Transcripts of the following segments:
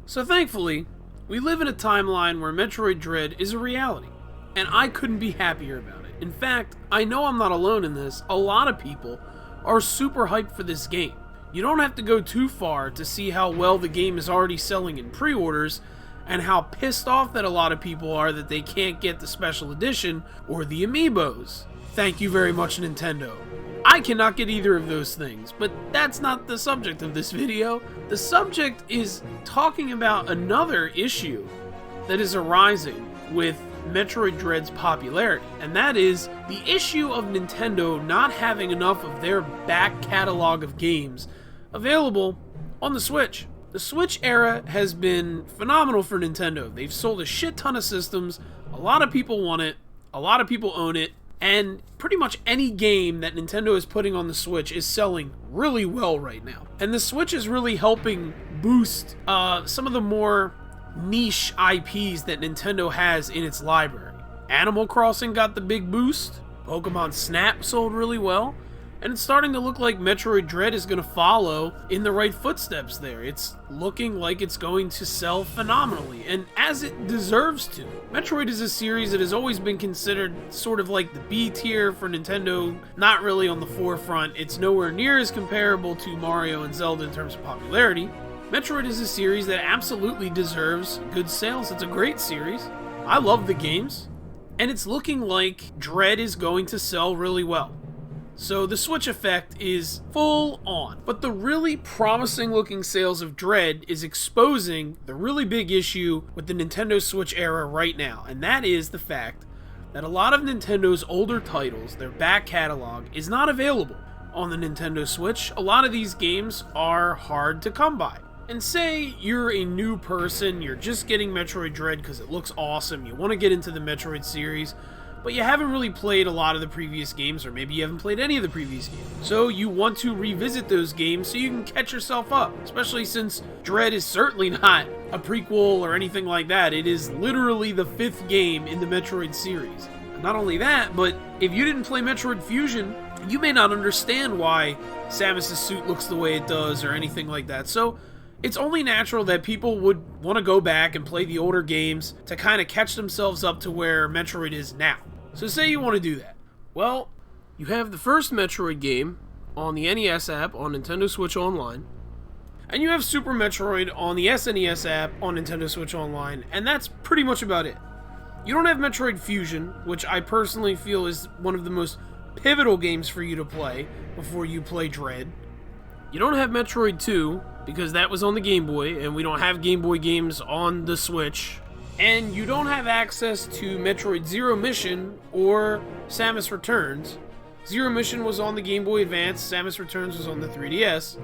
So thankfully, we live in a timeline where Metroid Dread is a reality, and I couldn't be happier about it. In fact, I know I'm not alone in this. A lot of people are super hyped for this game. You don't have to go too far to see how well the game is already selling in pre-orders, and how pissed off that a lot of people are that they can't get the special edition or the amiibos. Thank you very much, Nintendo. I cannot get either of those things, but that's not the subject of this video. The subject is talking about another issue that is arising with Metroid Dread's popularity, and that is the issue of Nintendo not having enough of their back catalog of games available on the Switch. The Switch era has been phenomenal for Nintendo. They've sold a shit ton of systems, a lot of people want it, a lot of people own it, and pretty much any game that Nintendo is putting on the Switch is selling really well right now. And the Switch is really helping boost some of the more niche IPs that Nintendo has in its library. Animal Crossing got the big boost, Pokemon Snap sold really well, and it's starting to look like Metroid Dread is going to follow in the right footsteps there. It's looking like it's going to sell phenomenally, and as it deserves to. Metroid is a series that has always been considered sort of like the B tier for Nintendo, not really on the forefront. It's nowhere near as comparable to Mario and Zelda in terms of popularity. Metroid is a series that absolutely deserves good sales. It's a great series. I love the games, and it's looking like Dread is going to sell really well. So the Switch effect is full on. But the really promising looking sales of Dread is exposing the really big issue with the Nintendo Switch era right now. And that is the fact that a lot of Nintendo's older titles, their back catalog, is not available on the Nintendo Switch. A lot of these games are hard to come by. And say you're a new person, you're just getting Metroid Dread because it looks awesome, you want to get into the Metroid series, but you haven't really played a lot of the previous games, or maybe you haven't played any of the previous games. So you want to revisit those games so you can catch yourself up, especially since Dread is certainly not a prequel or anything like that. It is literally the 5th game in the Metroid series. Not only that, but if you didn't play Metroid Fusion, you may not understand why Samus' suit looks the way it does or anything like that. So it's only natural that people would want to go back and play the older games to kind of catch themselves up to where Metroid is now. So say you want to do that. Well, you have the first Metroid game on the NES app on Nintendo Switch Online, and you have Super Metroid on the SNES app on Nintendo Switch Online, and that's pretty much about it. You don't have Metroid Fusion, which I personally feel is one of the most pivotal games for you to play before you play Dread. You don't have Metroid 2, because that was on the Game Boy, and we don't have Game Boy games on the Switch. And you don't have access to Metroid Zero Mission or Samus Returns. Zero Mission was on the Game Boy Advance, Samus Returns was on the 3DS.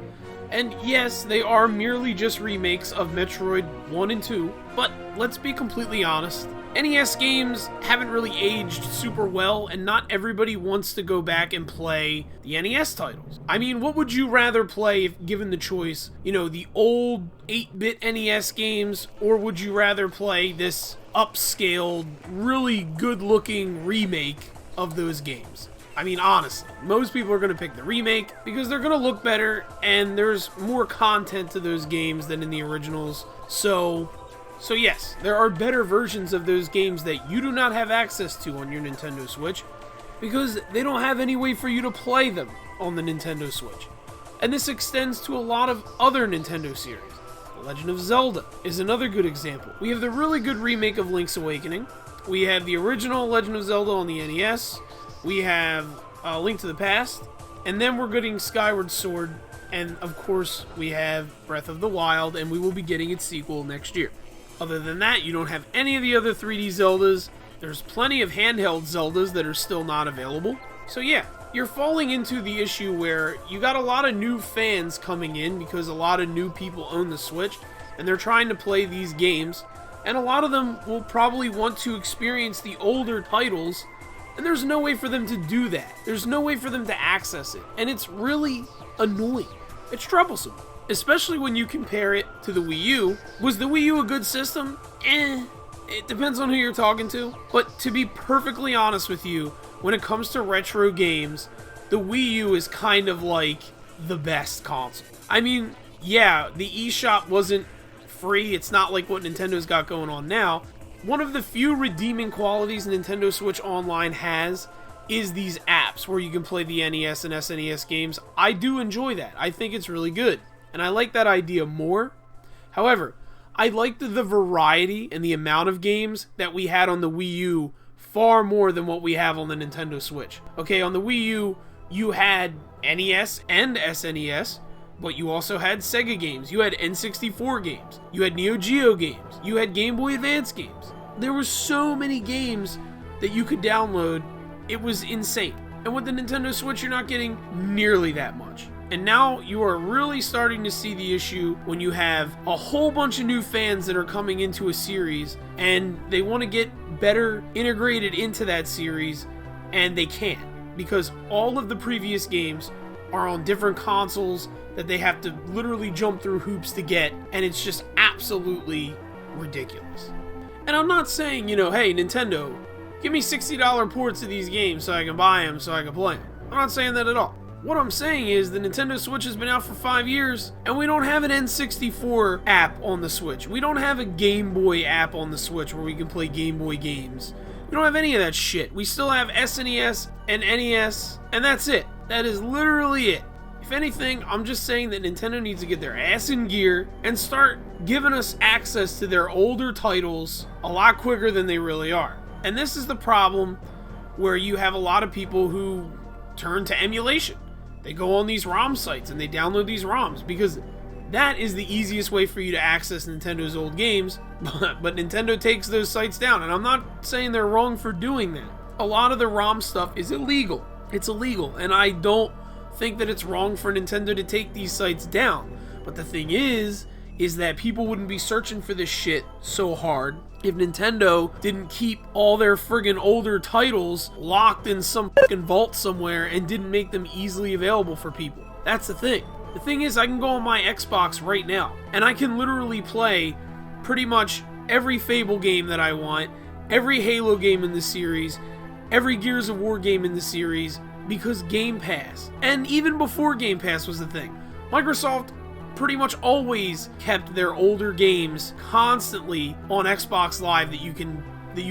And yes, they are merely just remakes of Metroid 1 and 2, but let's be completely honest. NES games haven't really aged super well, and not everybody wants to go back and play the NES titles. I mean, what would you rather play if given the choice? You know, the old 8-bit NES games, or would you rather play this upscaled, really good-looking remake of those games? I mean, honestly, most people are going to pick the remake because they're going to look better, and there's more content to those games than in the originals. So yes, there are better versions of those games that you do not have access to on your Nintendo Switch because they don't have any way for you to play them on the Nintendo Switch. And this extends to a lot of other Nintendo series. The Legend of Zelda is another good example. We have the really good remake of Link's Awakening. We have the original Legend of Zelda on the NES. We have Link to the Past. And then we're getting Skyward Sword. And of course, we have Breath of the Wild, and we will be getting its sequel next year. Other than that, you don't have any of the other 3D Zeldas. There's plenty of handheld Zeldas that are still not available. So yeah, you're falling into the issue where you got a lot of new fans coming in because a lot of new people own the Switch, and they're trying to play these games, and a lot of them will probably want to experience the older titles, and there's no way for them to do that. There's no way for them to access it, and it's really annoying. It's troublesome. Especially when you compare it to the Wii U. Was the Wii U a good system? It depends on who you're talking to. But to be perfectly honest with you, when it comes to retro games, the Wii U is kind of like the best console. I mean, yeah, the eShop wasn't free. It's not like what Nintendo's got going on now. One of the few redeeming qualities Nintendo Switch Online has is these apps where you can play the NES and SNES games. I do enjoy that. I think it's really good, and I like that idea more. However, I liked the variety and the amount of games that we had on the Wii U far more than what we have on the Nintendo Switch. Okay, on the Wii U, you had NES and SNES, but you also had Sega games, you had N64 games, you had Neo Geo games, you had Game Boy Advance games. There were so many games that you could download, it was insane. And with the Nintendo Switch, you're not getting nearly that much. And now you are really starting to see the issue when you have a whole bunch of new fans that are coming into a series and they want to get better integrated into that series, and they can't because all of the previous games are on different consoles that they have to literally jump through hoops to get, and it's just absolutely ridiculous. And I'm not saying, you know, hey, Nintendo, give me $60 ports of these games so I can buy them so I can play them. I'm not saying that at all. What I'm saying is the Nintendo Switch has been out for 5 years, and we don't have an N64 app on the Switch. We don't have a Game Boy app on the Switch where we can play Game Boy games. We don't have any of that shit. We still have SNES and NES, and that's it. That is literally it. If anything, I'm just saying that Nintendo needs to get their ass in gear and start giving us access to their older titles a lot quicker than they really are. And this is the problem where you have a lot of people who turn to emulation. They go on these ROM sites and they download these ROMs because that is the easiest way for you to access Nintendo's old games, but Nintendo takes those sites down, and I'm not saying they're wrong for doing that. A lot of the ROM stuff is illegal. It's illegal, and I don't think that it's wrong for Nintendo to take these sites down. But the thing is that people wouldn't be searching for this shit so hard if Nintendo didn't keep all their friggin' older titles locked in some fucking vault somewhere and didn't make them easily available for people. That's the thing. The thing is, I can go on my Xbox right now, and I can literally play pretty much every Fable game that I want, every Halo game in the series, every Gears of War game in the series, because Game Pass. And even before Game Pass was the thing, Microsoft pretty much always kept their older games constantly on Xbox Live that you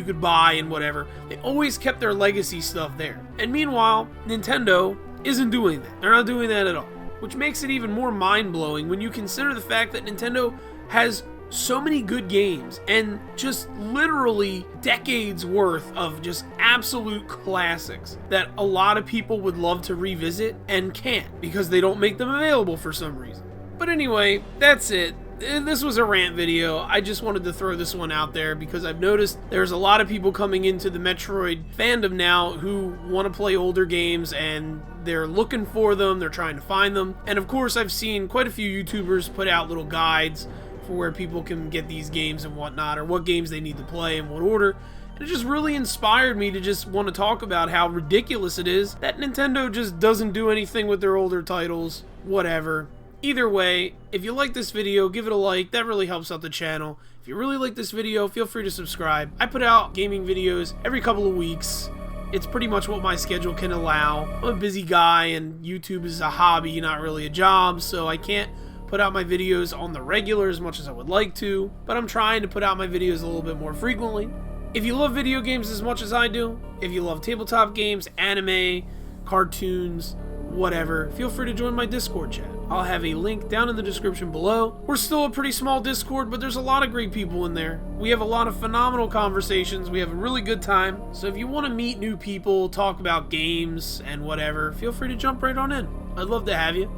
could buy and whatever. They always kept their legacy stuff there. And meanwhile, Nintendo isn't doing that. They're not doing that at all. Which makes it even more mind-blowing when you consider the fact that Nintendo has so many good games and just literally decades worth of just absolute classics that a lot of people would love to revisit and can't because they don't make them available for some reason. But anyway, that's it. This was a rant video. I just wanted to throw this one out there because I've noticed there's a lot of people coming into the Metroid fandom now who want to play older games and they're looking for them, they're trying to find them. And of course, I've seen quite a few YouTubers put out little guides for where people can get these games and whatnot, or what games they need to play in what order. And it just really inspired me to just want to talk about how ridiculous it is that Nintendo just doesn't do anything with their older titles, whatever. Either way, if you like this video, give it a like. That really helps out the channel. If you really like this video, feel free to subscribe. I put out gaming videos every couple of weeks. It's pretty much what my schedule can allow. I'm a busy guy, and YouTube is a hobby, not really a job, so I can't put out my videos on the regular as much as I would like to, but I'm trying to put out my videos a little bit more frequently. If you love video games as much as I do, if you love tabletop games, anime, cartoons, whatever, feel free to join my Discord chat. I'll have a link down in the description below. We're still a pretty small Discord, but there's a lot of great people in there. We have a lot of phenomenal conversations. We have a really good time. So if you want to meet new people, talk about games and whatever, feel free to jump right on in. I'd love to have you.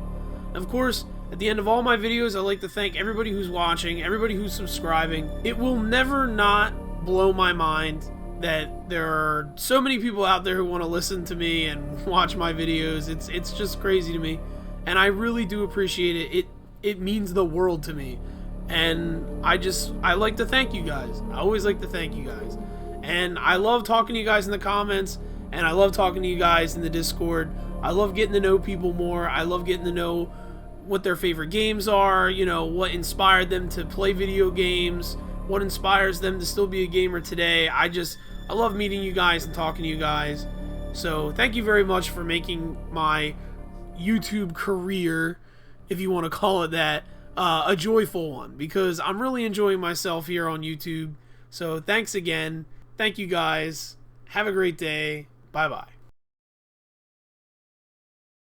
Of course, at the end of all my videos, I like to thank everybody who's watching, everybody who's subscribing. It will never not blow my mind that there are so many people out there who want to listen to me and watch my videos. It's just crazy to me, and I really do appreciate it. It means the world to me, and I like to thank you guys. I always like to thank you guys, and I love talking to you guys in the comments, and I love talking to you guys in the Discord. I love getting to know people more. I love getting to know what their favorite games are, you know, what inspired them to play video games, what inspires them to still be a gamer today. I love meeting you guys and talking to you guys. So thank you very much for making my YouTube career, if you want to call it that, a joyful one, because I'm really enjoying myself here on YouTube. So thanks again. Thank you guys. Have a great day. Bye-bye.